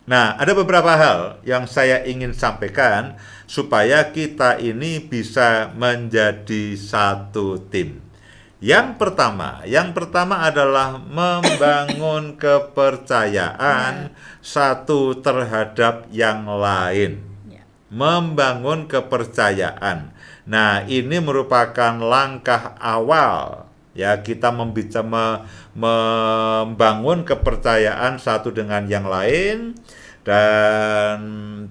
Nah, ada beberapa hal yang saya ingin sampaikan supaya kita ini bisa menjadi satu tim. Yang pertama adalah membangun kepercayaan satu terhadap yang lain. Ya. Membangun kepercayaan. Nah, ini merupakan langkah awal ya kita membangun kepercayaan satu dengan yang lain, dan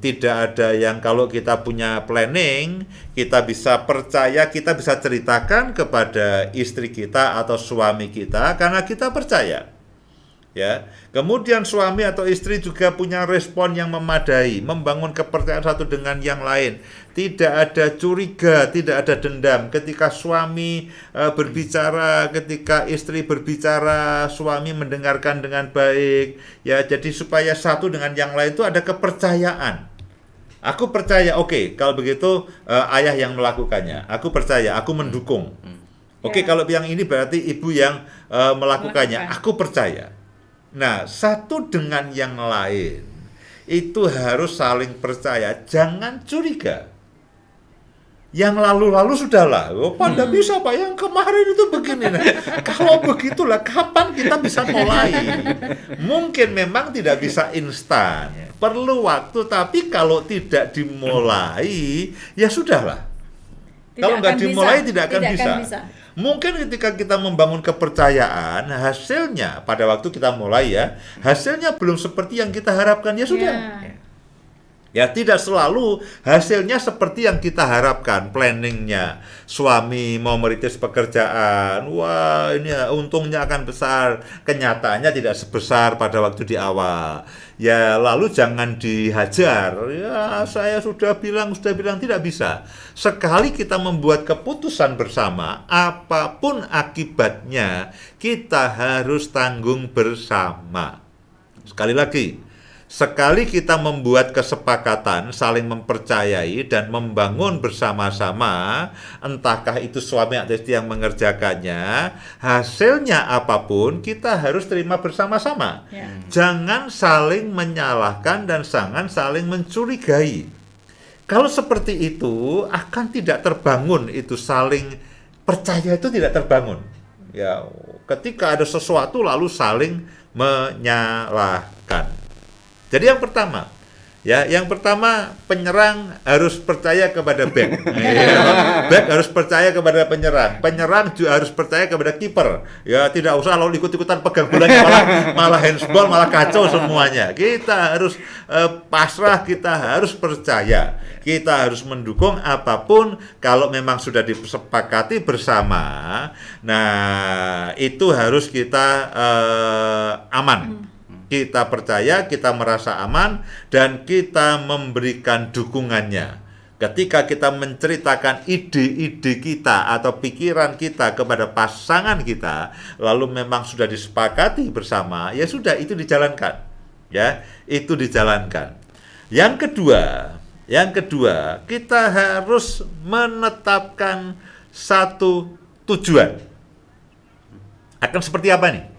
tidak ada yang kalau kita punya planning, kita bisa percaya, kita bisa ceritakan kepada istri kita atau suami kita karena kita percaya. Ya, kemudian suami atau istri juga punya respon yang memadai, membangun kepercayaan satu dengan yang lain. Tidak ada curiga, tidak ada dendam. Ketika suami berbicara, ketika istri berbicara, suami mendengarkan dengan baik. Ya, jadi supaya satu dengan yang lain itu ada kepercayaan. Aku percaya, oke, kalau begitu ayah yang melakukannya. Aku percaya, aku mendukung. Oke, kalau yang ini berarti ibu yang melakukannya. Aku percaya. Nah, satu dengan yang lain itu harus saling percaya, jangan curiga. Yang lalu-lalu sudahlah, pada bisa Pak, yang kemarin itu begini. Nah, kalau begitulah, kapan kita bisa mulai? Mungkin memang tidak bisa instan, perlu waktu, tapi kalau tidak dimulai, ya sudahlah. Kalau nggak dimulai, tidak akan bisa. Mungkin ketika kita membangun kepercayaan, hasilnya pada waktu kita mulai ya, hasilnya belum seperti yang kita harapkan, ya sudah. Ya, tidak selalu hasilnya seperti yang kita harapkan. Planningnya, suami mau merintis pekerjaan, wah ini ya, untungnya akan besar. Kenyataannya tidak sebesar pada waktu di awal. Ya, lalu jangan dihajar. Ya, saya sudah bilang tidak bisa. Sekali kita membuat keputusan bersama, apapun akibatnya, kita harus tanggung bersama. Sekali lagi, sekali kita membuat kesepakatan, saling mempercayai dan membangun bersama-sama, entahkah itu suami atau istri yang mengerjakannya, hasilnya apapun kita harus terima bersama-sama. Jangan saling menyalahkan dan jangan saling mencurigai. Kalau seperti itu akan tidak terbangun, itu saling percaya itu tidak terbangun. Ya, ketika ada sesuatu lalu saling menyalahkan. Jadi yang pertama penyerang harus percaya kepada back. Back harus percaya kepada penyerang juga harus percaya kepada kiper. Ya, tidak usah lalu ikut-ikutan pegang bolanya, malah handsball, malah kacau semuanya. Kita harus pasrah, kita harus percaya. Kita harus mendukung apapun kalau memang sudah disepakati bersama. Nah, itu harus kita aman. Kita percaya, kita merasa aman, dan kita memberikan dukungannya. Ketika kita menceritakan ide-ide kita atau pikiran kita kepada pasangan kita, lalu memang sudah disepakati bersama, ya sudah, itu dijalankan. Ya, itu dijalankan. Yang kedua, kita harus menetapkan satu tujuan. Akan seperti apa nih?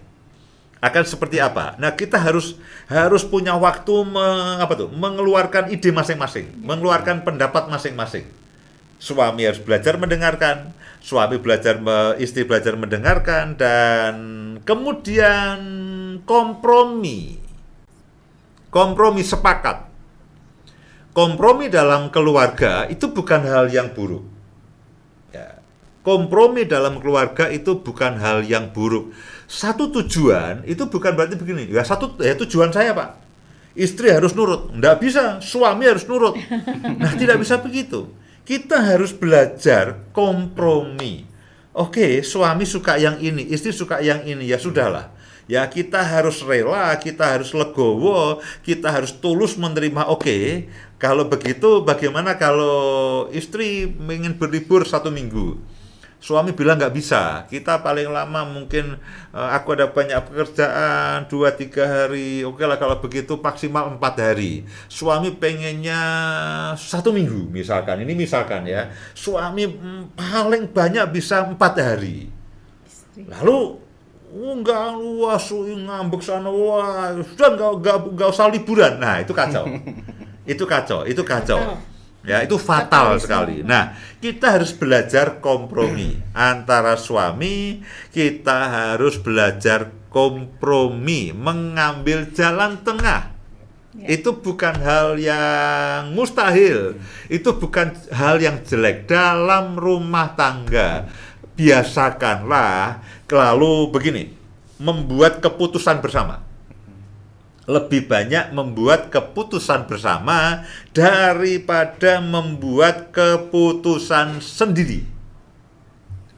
Nah, kita harus punya waktu mengeluarkan ide masing-masing, mengeluarkan pendapat masing-masing. Suami harus belajar mendengarkan, istri belajar mendengarkan, dan kemudian kompromi sepakat. Kompromi dalam keluarga itu bukan hal yang buruk. Ya. Kompromi dalam keluarga itu bukan hal yang buruk. Satu tujuan itu bukan berarti begini, ya tujuan saya Pak, istri harus nurut, enggak bisa, suami harus nurut. Nah, tidak bisa begitu. Kita harus belajar kompromi. Oke, suami suka yang ini, istri suka yang ini, ya sudahlah. Ya, kita harus rela, kita harus legowo, kita harus tulus menerima. Oke, kalau begitu bagaimana kalau istri ingin berlibur 1 minggu? Suami bilang nggak bisa, kita paling lama mungkin aku ada banyak pekerjaan 2-3 hari, oke lah kalau begitu maksimal 4 hari. Suami pengennya 1 minggu misalkan, ini misalkan ya, suami paling banyak bisa 4 hari. Lalu enggak, wah ngambek sana, wah sudah enggak usah liburan. Nah, itu kacau. Itu kacau. Ya, itu fatal sekali. Nah, kita harus belajar kompromi antara suami, kita harus belajar kompromi, mengambil jalan tengah. Itu bukan hal yang mustahil, itu bukan hal yang jelek dalam rumah tangga. Biasakanlah lalu begini, membuat keputusan bersama. Lebih banyak membuat keputusan bersama daripada membuat keputusan sendiri.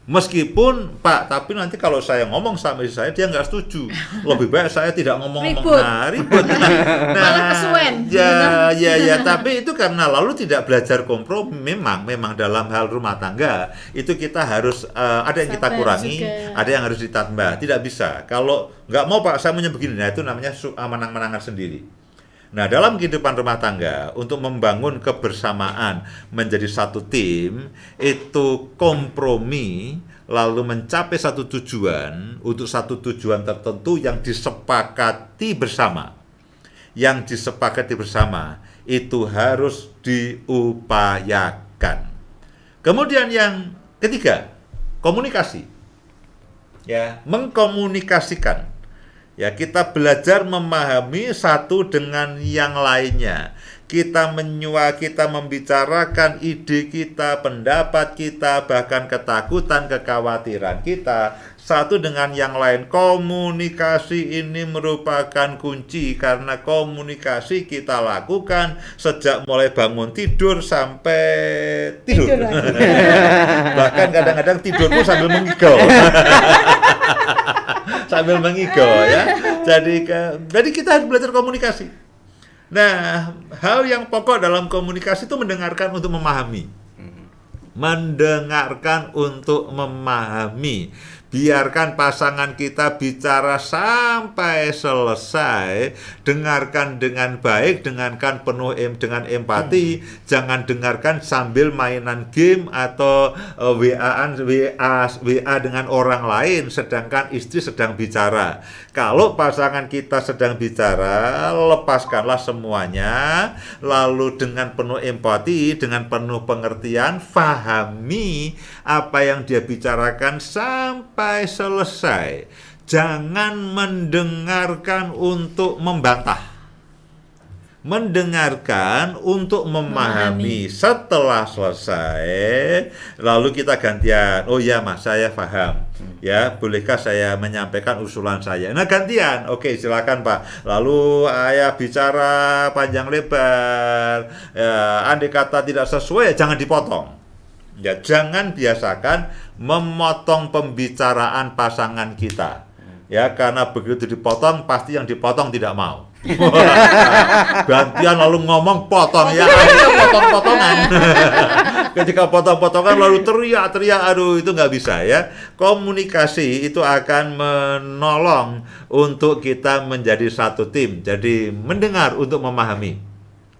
Meskipun Pak, tapi nanti kalau saya ngomong sama istri saya, dia nggak setuju. Lebih baik saya tidak ngomong-ngomong. Ribut. Nah, ya, tapi itu karena lalu tidak belajar kompromi. Memang dalam hal rumah tangga itu kita harus ada yang kita kurangi, ada yang harus ditambah. Tidak bisa. Kalau nggak mau Pak, saya maunya begini. Nah, itu namanya menang-menangan sendiri. Nah, dalam kehidupan rumah tangga, untuk membangun kebersamaan menjadi satu tim, itu kompromi, lalu mencapai satu tujuan, untuk satu tujuan tertentu yang disepakati bersama. Yang disepakati bersama, itu harus diupayakan. Kemudian yang ketiga, komunikasi. Ya, mengkomunikasikan. Ya, kita belajar memahami satu dengan yang lainnya. Kita membicarakan ide kita, pendapat kita, bahkan ketakutan, kekhawatiran kita satu dengan yang lain. Komunikasi ini merupakan kunci, karena komunikasi kita lakukan sejak mulai bangun tidur sampai tidur. Bahkan kadang-kadang tidur pun sambil mengigau. Sambil mengigau, ya. Jadi kita harus belajar komunikasi. Nah, hal yang pokok dalam komunikasi itu mendengarkan untuk memahami. Mendengarkan untuk memahami. Biarkan pasangan kita bicara sampai selesai, dengarkan dengan baik, dengarkan penuh dengan empati, jangan dengarkan sambil mainan game atau WA dengan orang lain sedangkan istri sedang bicara. Kalau pasangan kita sedang bicara, lepaskanlah semuanya, lalu dengan penuh empati, dengan penuh pengertian, fahami apa yang dia bicarakan sampai selesai. Jangan mendengarkan untuk membantah. Mendengarkan untuk memahami. Setelah selesai, lalu kita gantian. Oh ya Mas, saya paham. Ya, bolehkah saya menyampaikan usulan saya? Nah, gantian. Oke, silakan Pak. Lalu ayah bicara panjang lebar. Ya, andai kata tidak sesuai, jangan dipotong. Ya, jangan biasakan memotong pembicaraan pasangan kita. Ya, karena begitu dipotong, pasti yang dipotong tidak mau. Gantian lalu ngomong potong, ya akhirnya potong-potongan. Ketika potong-potongan lalu teriak-teriak, aduh itu nggak bisa, ya. Komunikasi itu akan menolong untuk kita menjadi satu tim. Jadi mendengar untuk memahami.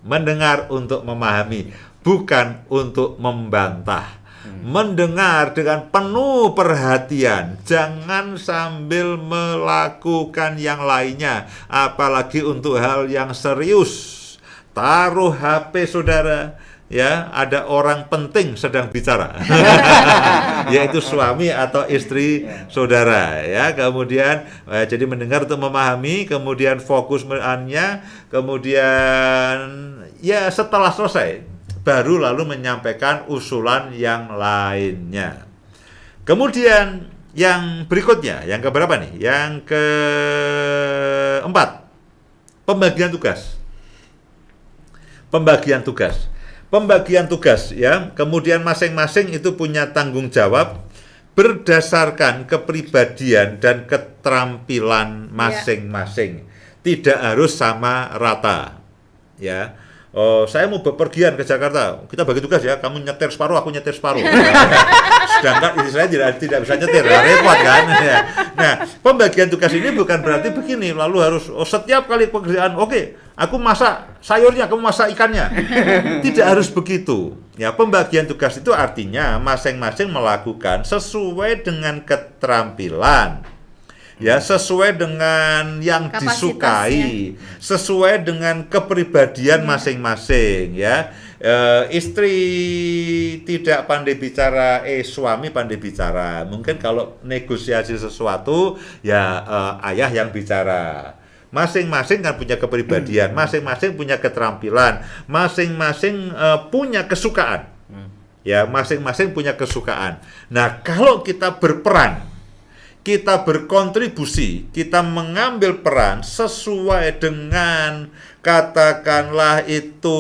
Mendengar untuk memahami, bukan untuk membantah. Mendengar dengan penuh perhatian, jangan sambil melakukan yang lainnya, apalagi untuk hal yang serius. Taruh HP saudara, ya, ada orang penting sedang bicara, yaitu suami atau istri saudara, ya. Kemudian jadi mendengar untuk memahami, kemudian fokusnya, kemudian ya setelah selesai baru lalu menyampaikan usulan yang lainnya. Kemudian yang berikutnya, yang keberapa nih? Yang keempat, pembagian tugas. Pembagian tugas, ya. Kemudian masing-masing itu punya tanggung jawab berdasarkan kepribadian dan keterampilan masing-masing. Tidak harus sama rata, ya. Oh, saya mau bepergian ke Jakarta, kita bagi tugas ya, kamu nyetir separuh, aku nyetir separuh. Sedangkan istri saya tidak bisa nyetir, repot kan. Nah, pembagian tugas ini bukan berarti begini, lalu harus setiap kali pekerjaan, oke, aku masak sayurnya, kamu masak ikannya. Tidak harus begitu. Ya, pembagian tugas itu artinya masing-masing melakukan sesuai dengan keterampilan. ya, sesuai dengan yang disukai, sesuai dengan kepribadian masing-masing, ya. Istri tidak pandai bicara, suami pandai bicara. Mungkin kalau negosiasi sesuatu, ya ayah yang bicara. Masing-masing kan punya kepribadian, masing-masing punya keterampilan, masing-masing punya kesukaan. Ya, masing-masing punya kesukaan. Nah, kalau kita berperan, kita berkontribusi, kita mengambil peran sesuai dengan katakanlah itu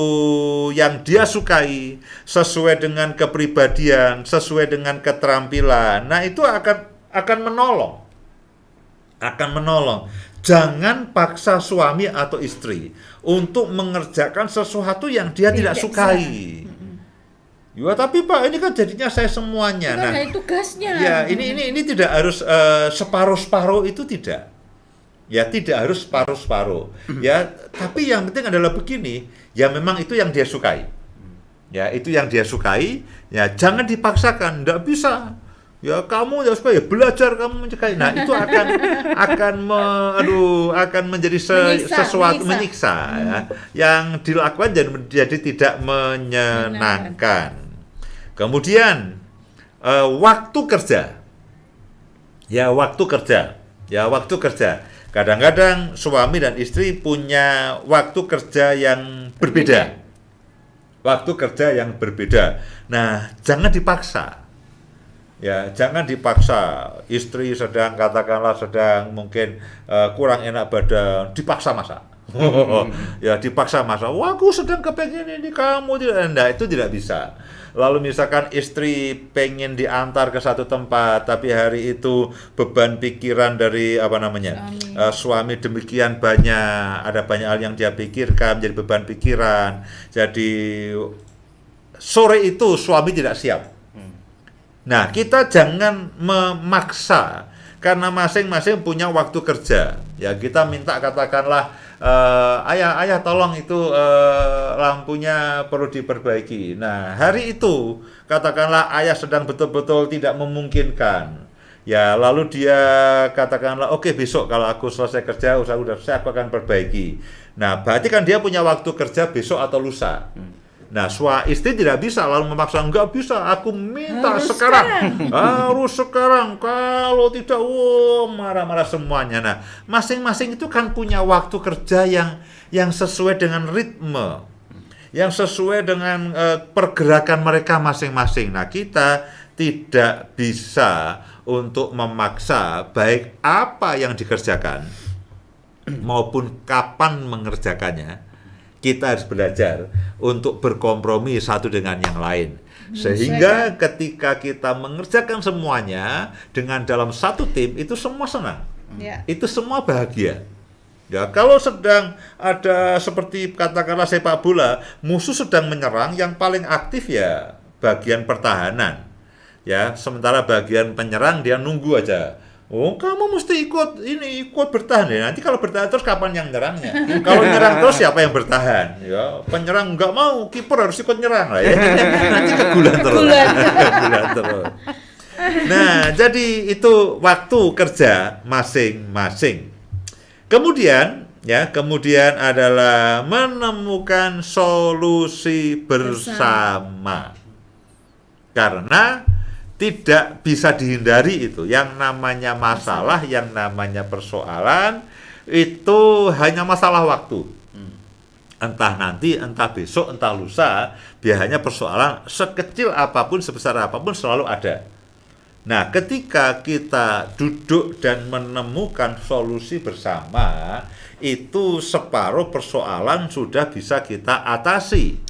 yang dia sukai, sesuai dengan kepribadian, sesuai dengan keterampilan. Nah, itu akan menolong. Akan menolong. Jangan paksa suami atau istri untuk mengerjakan sesuatu yang dia tidak sukai. Ya, tapi Pak, ini kan jadinya saya semuanya. Itu kan dari tugasnya. Ya, ini tidak harus separuh-separuh, itu tidak. Ya, tidak harus separuh-separuh. Ya, tapi yang penting adalah begini, ya memang itu yang dia sukai. Ya, itu yang dia sukai, ya jangan dipaksakan, enggak bisa. Ya, kamu ya supaya belajar, kamu menyukai. Nah, itu akan menjadi sesuatu menyiksa ya, yang dilakukan jadi tidak menyenangkan. Kemudian waktu kerja. Ya, waktu kerja. Kadang-kadang suami dan istri punya waktu kerja yang berbeda. Waktu kerja yang berbeda. Nah, jangan dipaksa. Ya, jangan dipaksa. Istri sedang mungkin kurang enak badan, dipaksa masak. Ya, dipaksa masak. Wah, aku sedang kepengen ini, kamu tidak. Nah, itu tidak bisa. Lalu misalkan istri pengen diantar ke satu tempat, tapi hari itu beban pikiran dari suami demikian banyak, ada banyak hal yang dia pikirkan, jadi beban pikiran. Jadi sore itu suami tidak siap. Nah, kita jangan memaksa, karena masing-masing punya waktu kerja. Ya, kita minta katakanlah, ayah tolong itu lampunya perlu diperbaiki. Nah, hari itu katakanlah ayah sedang betul-betul tidak memungkinkan. Ya, lalu dia katakanlah, oke, besok kalau aku selesai kerja, udah selesai, aku akan perbaiki. Nah, berarti kan dia punya waktu kerja besok atau lusa. Nah, istri tidak bisa lalu memaksa, enggak bisa, aku minta harus sekarang, kalau tidak, marah-marah semuanya. Nah, masing-masing itu kan punya waktu kerja yang sesuai dengan ritme, yang sesuai dengan pergerakan mereka masing-masing. Nah, kita tidak bisa untuk memaksa baik apa yang dikerjakan maupun kapan mengerjakannya. Kita harus belajar untuk berkompromi satu dengan yang lain. Sehingga ketika kita mengerjakan semuanya dengan dalam satu tim, itu semua senang. Itu semua bahagia. Ya, kalau sedang ada seperti katakanlah sepak bola, musuh sedang menyerang, yang paling aktif ya bagian pertahanan. Ya, sementara bagian penyerang dia nunggu aja. Oh, kamu mesti ikut bertahan ya. Nanti kalau bertahan terus kapan yang nyerangnya? Kalau nyerang terus siapa yang bertahan? Ya, penyerang nggak mau, kiper harus ikut nyerang lah ya. Nanti kegulan terus. Nah, jadi itu waktu kerja masing-masing. Kemudian adalah menemukan solusi bersama. Karena tidak bisa dihindari itu. Yang namanya masalah, yang namanya persoalan, itu hanya masalah waktu. Entah nanti, entah besok, entah lusa, biasanya persoalan sekecil apapun, sebesar apapun selalu ada. Nah, ketika kita duduk dan menemukan solusi bersama, itu separuh persoalan sudah bisa kita atasi.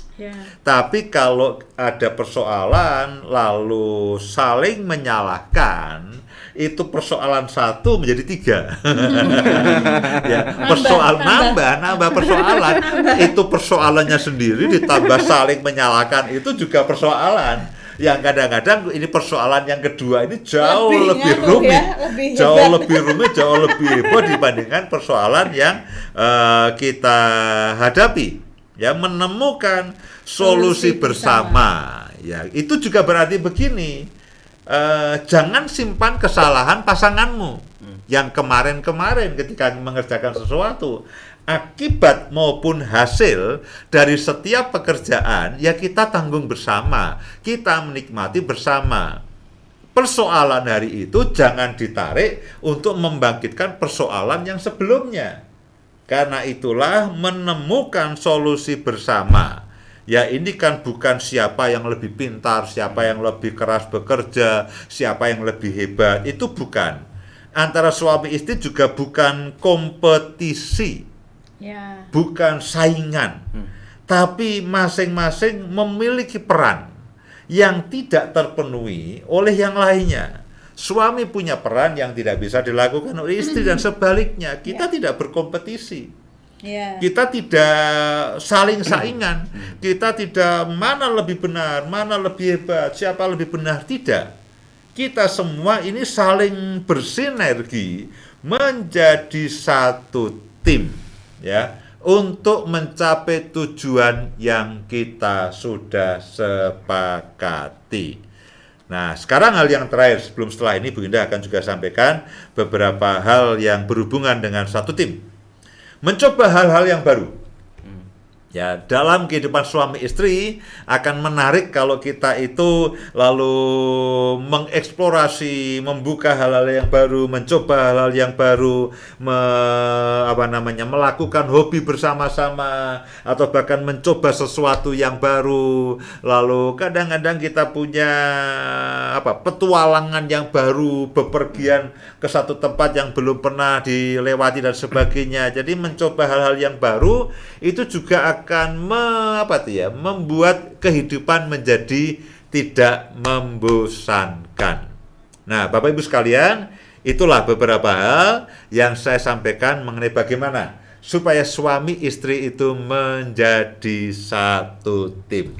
Tapi kalau ada persoalan lalu saling menyalahkan, itu persoalan satu menjadi 3. Ya, nambah persoalan. Itu persoalannya sendiri ditambah saling menyalahkan, itu juga persoalan. Yang kadang-kadang ini persoalan yang kedua ini jauh lebih rumit, jauh lebih heboh dibandingkan persoalan yang kita hadapi. Ya, menemukan solusi bersama. Ya, itu juga berarti begini. jangan simpan kesalahan pasanganmu yang kemarin-kemarin ketika mengerjakan sesuatu. Akibat maupun hasil dari setiap pekerjaan ya kita tanggung bersama, kita menikmati bersama. Persoalan hari itu jangan ditarik untuk membangkitkan persoalan yang sebelumnya. Karena itulah menemukan solusi bersama. Ya ini kan bukan siapa yang lebih pintar, siapa yang lebih keras bekerja, siapa yang lebih hebat, itu bukan. Antara suami istri juga bukan kompetisi. Ya. Bukan saingan, tapi masing-masing memiliki peran yang tidak terpenuhi oleh yang lainnya. Suami punya peran yang tidak bisa dilakukan oleh istri dan sebaliknya. Kita tidak berkompetisi. Kita tidak saling saingan. Kita tidak mana lebih benar, mana lebih hebat, siapa lebih benar, tidak. Kita semua ini saling bersinergi menjadi satu tim. Ya, untuk mencapai tujuan yang kita sudah sepakati. Nah, sekarang hal yang terakhir setelah ini Bu Indah akan juga sampaikan beberapa hal yang berhubungan dengan satu tim. Mencoba hal-hal yang baru. Ya, dalam kehidupan suami istri akan menarik kalau kita itu lalu mengeksplorasi, membuka hal-hal yang baru, mencoba hal-hal yang baru, melakukan hobi bersama-sama atau bahkan mencoba sesuatu yang baru. Lalu kadang-kadang kita punya petualangan yang baru, bepergian ke satu tempat yang belum pernah dilewati dan sebagainya. Jadi mencoba hal-hal yang baru itu juga akan membuat kehidupan menjadi tidak membosankan. Nah, Bapak Ibu sekalian, itulah beberapa hal yang saya sampaikan mengenai bagaimana supaya suami istri itu menjadi satu tim.